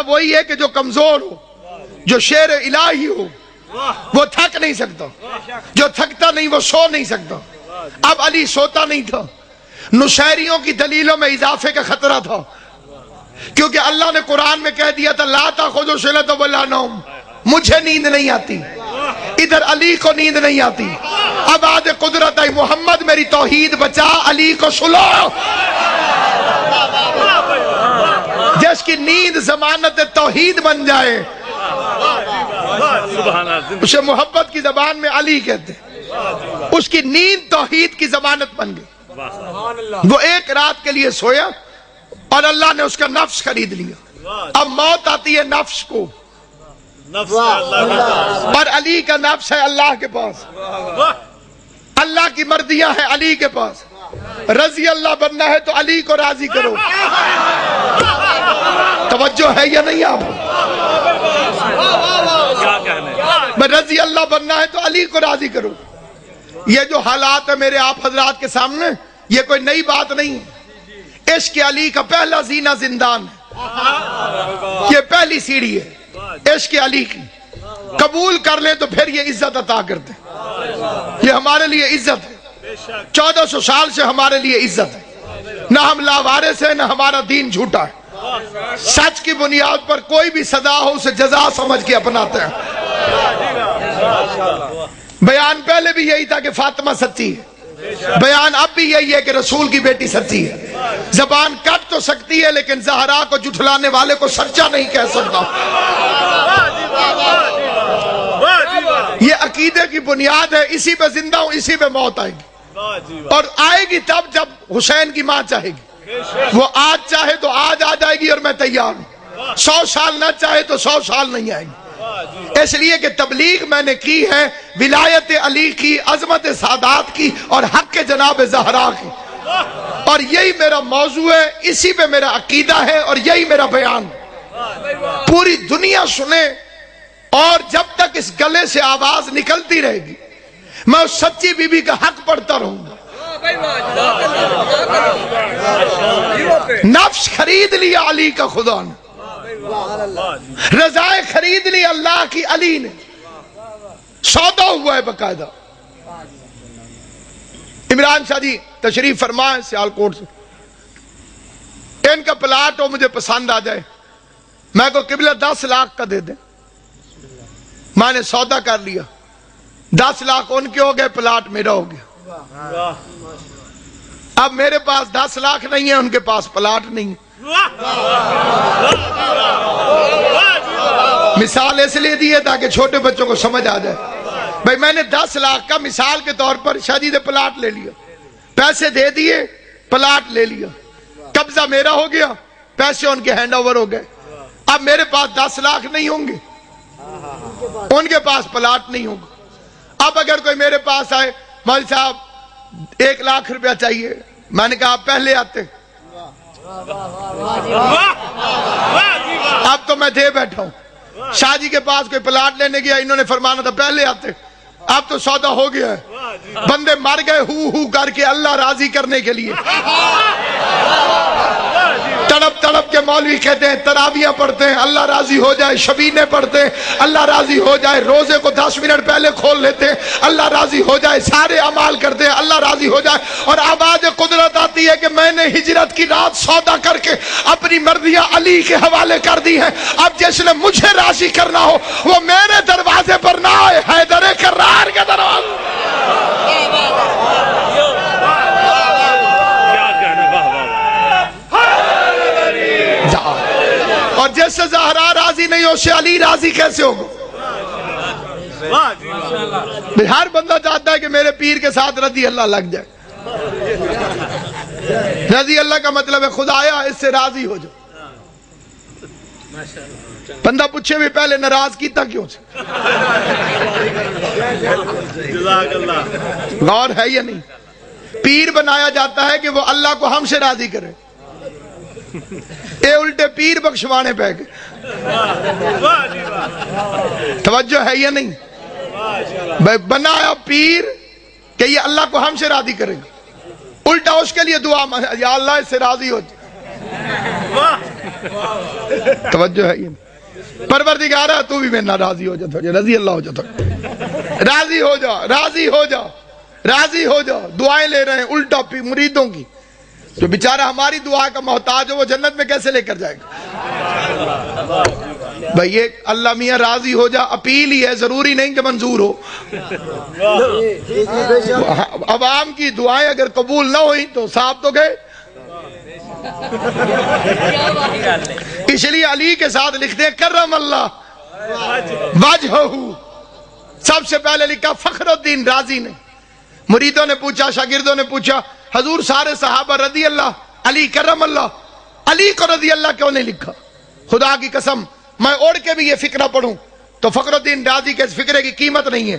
وہی ہے کہ جو کمزور ہو، جو شیر الہی ہو، وہ تھک نہیں سکتا، جو تھکتا نہیں وہ سو نہیں سکتا۔ اب علی سوتا نہیں تھا، نشیریوں کی دلیلوں میں اضافے کا خطرہ تھا، کیونکہ اللہ نے قرآن میں کہہ دیا تھا لا تأخذہ سنۃ ولا نوم، مجھے نیند نہیں آتی، ادھر علی کو نیند نہیں آتی۔ اب آج قدرت ہے محمد میری توحید بچا، علی کو سلو، جس کی نیند ضمانت توحید بن جائے اسے محبت کی زبان میں علی کہتے ہیں، اس کی نیند توحید کی ضمانت بن گئی۔ وہ ایک رات کے لیے سویا اور اللہ نے اس کا نفس خرید لیا۔ اب موت آتی ہے نفس کو، اور علی کا نفس ہے اللہ کے پاس، اللہ کی مرضیاں ہیں علی کے پاس۔ رضی اللہ بننا ہے تو علی کو راضی کرو۔ توجہ ہے یا نہیں آپ؟ رضی اللہ بننا ہے تو علی کو راضی کرو۔ یہ جو حالات ہے میرے آپ حضرات کے سامنے، یہ کوئی نئی بات نہیں ہے۔ عشق علی کا پہلا زینہ زندان ہے، یہ پہلی سیڑھی ہے عشق علی کی۔ قبول کر لیں تو پھر یہ عزت عطا کرتے ہیں، یہ ہمارے لیے عزت ہے۔ 1400 سال سے ہمارے لیے عزت ہے، نہ ہم لاوارث ہیں، نہ ہمارا دین جھوٹا ہے۔ سچ کی بنیاد پر کوئی بھی سزا ہو اسے جزا سمجھ کے اپناتے ہیں۔ بیان پہلے بھی یہی تھا کہ فاطمہ سچی ہے، بیان اب بھی یہی ہے کہ رسول کی بیٹی سچی ہے۔ زبان کٹ تو سکتی ہے لیکن زہرا کو جھٹلانے والے کو سچا نہیں کہہ سکتا۔ یہ عقیدے کی بنیاد ہے، اسی پہ زندہ ہوں، اسی پہ موت آئے گی، اور آئے گی تب جب حسین کی ماں چاہے گی۔ وہ آج چاہے تو آج آ جائے گی اور میں تیار ہوں، 100 سال نہ چاہے تو 100 سال نہیں آئے گی۔ اس لیے کہ تبلیغ میں نے کی ہے ولایت علی کی، عظمت سادات کی اور حق جناب زہرا کی، اور یہی میرا موضوع ہے، اسی پہ میرا عقیدہ ہے اور یہی میرا بیان۔ پوری دنیا سنے، اور جب تک اس گلے سے آواز نکلتی رہے گی میں اس سچی بی بی کا حق پڑھتا رہوں گا۔ نفس خرید لیا علی کا خدا نے، رضائے خرید لی اللہ کی علی نے، سودا ہوا ہے باقاعدہ۔ عمران شاہ جی تشریف فرمائیں سیالکوٹ سے، ان کا پلاٹ ہو مجھے پسند آ جائے، میں کو قبلہ 10 لاکھ کا دے دیں۔ میں نے سودا کر لیا، 10 لاکھ ان کے ہو گئے، پلاٹ میرا ہو گیا۔ اب میرے پاس 10 لاکھ نہیں ہے، ان کے پاس پلاٹ نہیں۔ مثال اس لیے دی ہے تاکہ چھوٹے بچوں کو سمجھ آ جائے۔ بھئی میں نے 10 لاکھ کا مثال کے طور پر شادی پلاٹ لے لیا، پیسے دے دیے، پلاٹ لے لیا، قبضہ میرا ہو گیا، پیسے ان کے ہینڈ اوور ہو گئے۔ اب میرے پاس 10 لاکھ نہیں ہوں گے، ان کے پاس پلاٹ نہیں ہوگا۔ اب اگر کوئی میرے پاس آئے، مولوی صاحب 1 لاکھ روپیہ چاہیے، میں نے کہا آپ پہلے آتے، اب تو میں دے بیٹھا ہوں۔ شاہ جی کے پاس کوئی پلاٹ لینے گیا، انہوں نے فرمانا تھا پہلے آتے، اب تو سودا ہو گیا ہے۔ بندے مر گئے ہو کر کے اللہ راضی کرنے کے لیے، تڑپ تڑپ کے مولوی کہتے ہیں تراویاں پڑھتے ہیں اللہ راضی ہو جائے، شبینے پڑھتے ہیں اللہ راضی ہو جائے، روزے کو 10 منٹ پہلے کھول لیتے ہیں اللہ راضی ہو جائے، سارے اعمال کرتے ہیں اللہ راضی ہو جائے، اور آواز قدرت آتی ہے کہ میں نے ہجرت کی رات سودا کر کے اپنی مرضیاں علی کے حوالے کر دی ہیں، اب جس نے مجھے راضی کرنا ہو وہ میرے دروازے پر نہ آئے، حیدر کرار کے دروازے۔ اور جس سے زہرا راضی نہیں ہو اس سے علی راضی کیسے ہوگا؟ ہر بندہ چاہتا ہے کہ میرے پیر کے ساتھ رضی اللہ لگ جائے۔ رضی اللہ کا مطلب ہے خدایا اس سے راضی ہو جاؤ۔ بندہ پوچھے بھی پہلے ناراض کیتا کیوں سے؟ غور ہے یا نہیں؟ پیر بنایا جاتا ہے کہ وہ اللہ کو ہم سے راضی کرے، اے الٹے پیر بخشوانے پہ گئے۔ توجہ ہے یا نہیں؟ بنایا پیر کہ یہ اللہ کو ہم سے راضی کرے گا، الٹا اس کے لیے دعا یا اللہ اس سے راضی ہو جائے۔ توجہ ہے یہ؟ پروردگارہ تو بھی میرے راضی ہو جا، تھوڑے رضی اللہ ہو جا، راضی ہو جا، راضی ہو جا، راضی ہو جا۔ دعائیں لے رہے ہیں الٹا مریدوں کی، جو بیچارہ ہماری دعا کا محتاج ہو وہ جنت میں کیسے لے کر جائے گا؟ بھئی یہ اللہ میاں راضی ہو جا اپیل ہی ہے، ضروری نہیں کہ منظور ہو۔ عوام کی دعائیں اگر قبول نہ ہوئیں تو صاحب تو گئے۔ اس لیے علی کے ساتھ لکھتے ہیں کرم اللہ وجہہ، سب سے پہلے لکھا فخر الدین رازی نے۔ مریدوں نے پوچھا، شاگردوں نے پوچھا، حضور سارے صحابہ رضی اللہ، علی کرم اللہ، علی کو رضی اللہ کیوں نہیں لکھا؟ خدا کی قسم میں اوڑھ کے بھی یہ فقرہ پڑھوں تو فخر الدین رازی کے اس فقرے کی قیمت نہیں ہے۔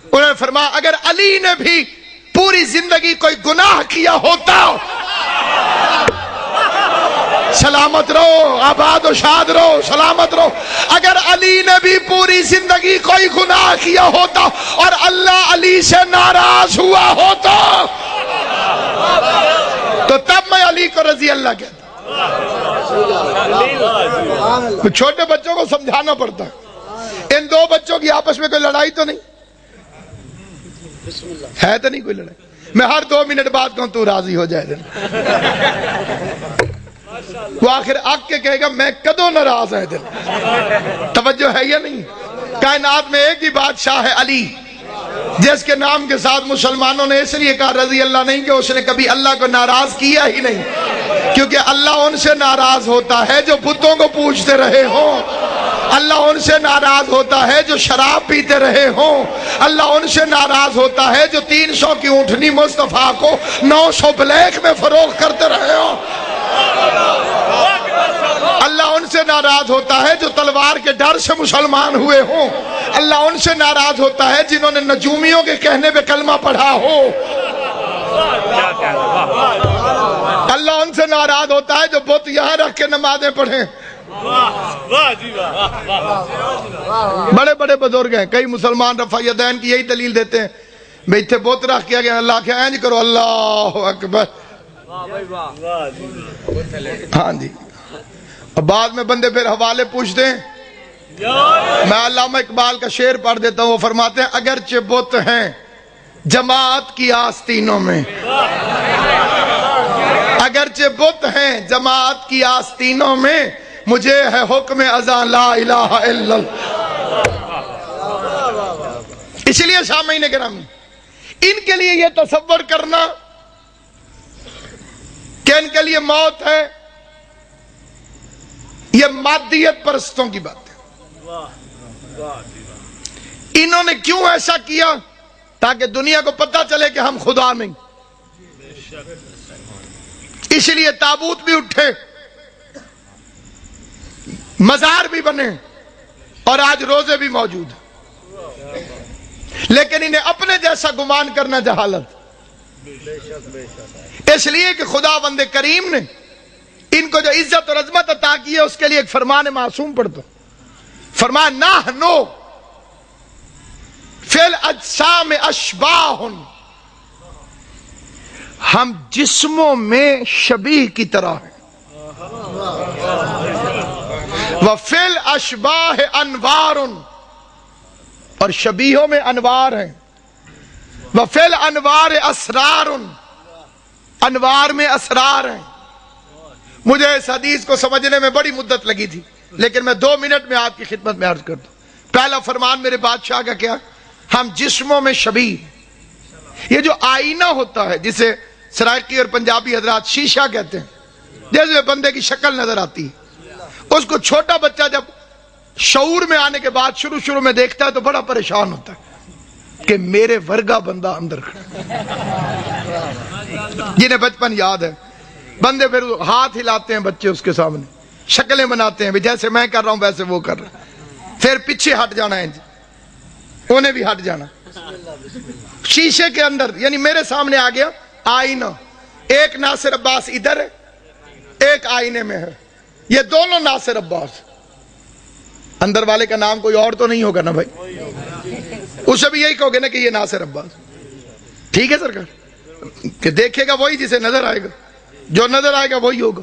انہوں نے فرمایا اگر علی نے بھی پوری زندگی کوئی گناہ کیا ہوتا، سلامت رہو، آباد و شاد رہو، سلامت رہو، اگر علی نے بھی پوری زندگی کوئی گناہ کیا ہوتا اور اللہ علی سے ناراض ہوا ہوتا تو تب میں علی کو رضی اللہ کہتا۔ چھوٹے بچوں کو سمجھانا پڑتا ہے، ان دو بچوں کی آپس میں کوئی لڑائی تو نہیں ہے، تو نہیں کوئی لڑائی؟ میں ہر 2 منٹ بعد کہوں تو راضی ہو جائے دن، وہ آخر آگ کے کہے گا میں کدو ناراض ہے دل۔ توجہ ہے یا نہیں؟ کائنات میں ایک ہی بادشاہ ہے علی، جس کے نام کے ساتھ مسلمانوں نے اس لیے کہا رضی اللہ نہیں کہ اس نے کبھی اللہ کو ناراض کیا ہی نہیں، کیونکہ اللہ ان سے ناراض ہوتا ہے جو بتوں کو پوجتے رہے ہوں، اللہ ان سے ناراض ہوتا ہے جو شراب پیتے رہے ہوں، اللہ ان سے ناراض ہوتا ہے جو 300 کی اونٹنی مصطفیٰ کو 900 بلیک میں فروخت کرتے رہے ہوں، اللہ ان سے ناراض ہوتا ہے جو تلوار کے ڈر سے مسلمان ہوئے ہوں، اللہ ان سے ناراض ہوتا ہے جنہوں نے نجومیوں کے کہنے پہ کلمہ پڑھا ہو، اللہ ان سے ناراض ہوتا ہے جو بت یہاں رکھ کے نمازیں پڑھیں۔ بڑے بڑے بزرگ ہیں، کئی مسلمان رفع یدین کی یہی دلیل دیتے ہیں، بھئی تھے بت رکھ کیا گیا، اللہ کے اینج کرو اللہ اکبر۔ ہاں جی، اب بعد میں بندے پھر حوالے پوچھتے ہیں۔ میں علامہ اقبال کا شعر پڑھ دیتا ہوں، وہ فرماتے ہیں اگرچہ بت ہیں جماعت کی آستینوں میں، اگرچہ بت ہیں جماعت کی آستینوں میں، مجھے ہے حکم ازاں لا الہ الا اللہ۔ اس لیے سامعین کرام، ان کے لیے یہ تصور کرنا کہ ان کے لیے موت ہے، یہ مادیت پرستوں کی بات ہے۔ انہوں نے کیوں ایسا کیا؟ تاکہ دنیا کو پتہ چلے کہ ہم خدا نہیں۔ اس لیے تابوت بھی اٹھے، مزار بھی بنے، اور آج روزے بھی موجود ہیں، لیکن انہیں اپنے جیسا گمان کرنا جہالت۔ اس لیے کہ خدا بند کریم نے ان کو جو عزت اور عظمت عطا کی ہے اس کے لیے ایک فرمان معصوم پڑھ دو، فرمان نحنو فی الاجسام اشباہ، ہم جسموں میں شبیہ کی طرح ہیں، وفی الاشباہ انوار، اور شبیہوں میں انوار ہیں، وفی الانوار اسرار، انوار میں اسرار ہیں۔ مجھے اس حدیث کو سمجھنے میں بڑی مدت لگی تھی، لیکن میں 2 منٹ میں آپ کی خدمت میں عرض کر دوں۔ پہلا فرمان میرے بادشاہ کا کیا؟ ہم جسموں میں شبیہ۔ یہ جو آئینہ ہوتا ہے جسے سرائیکی اور پنجابی حضرات شیشہ کہتے ہیں، جیسے بندے کی شکل نظر آتی ہے، اس کو چھوٹا بچہ جب شعور میں آنے کے بعد شروع میں دیکھتا ہے تو بڑا پریشان ہوتا ہے کہ میرے ورگا بندہ اندر کھڑا۔ جنہیں بچپن یاد ہے، بندے پھر ہاتھ ہلاتے ہیں بچے اس کے سامنے، شکلیں بناتے ہیں، جیسے میں کر رہا ہوں ویسے وہ کر رہا ہے، پھر پیچھے ہٹ جانا ہے، انہیں بھی ہٹ جانا۔ شیشے کے اندر یعنی میرے سامنے آ گیا آئینہ، ایک ناصر عباس ادھر ہے، ایک آئینے میں ہے، یہ دونوں ناصر عباس، اندر والے کا نام کوئی اور تو نہیں ہوگا نا بھائی، اسے بھی یہی کہو گے نا کہ یہ ناصر عباس، ٹھیک ہے سرکار، کہ دیکھے گا وہی جسے نظر آئے گا، جو نظر آئے گا وہی ہوگا۔